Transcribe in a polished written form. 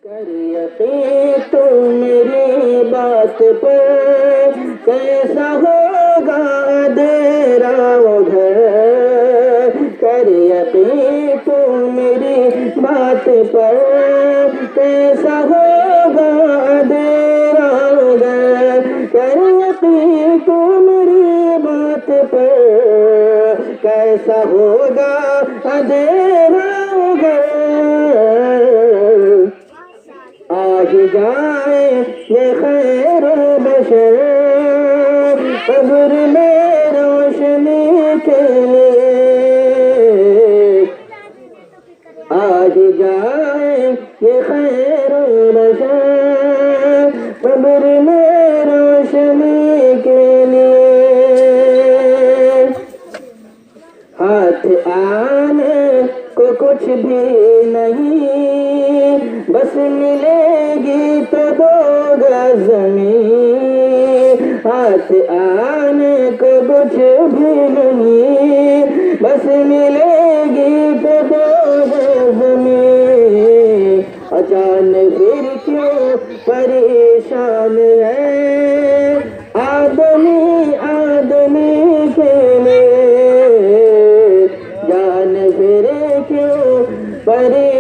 कर यकीन तू मेरी बात पर, कैसा होगा अंधेरा वो घर। कर यकीन तू मेरी बात पर, कैसा होगा अंधेरा वो घर। कर यकीन तू मेरी बात पर, कैसा होगा अंधेरा वो घर। आज जाए ये खैर बशर कब्र में रोशनी के लिए। आज जाए ये खैर बशर कब्र में रोशनी के लिए। हाथ आने को कुछ भी नहीं, बस मिलेगी तो दो गज ज़मीन। हाथ आने को कुछ भी नहीं, बस मिलेगी तो दो गज ज़मीन। अचानक फिर क्यों परेशान है आदमी आदमी के लिए। जान फिर क्यों परेशान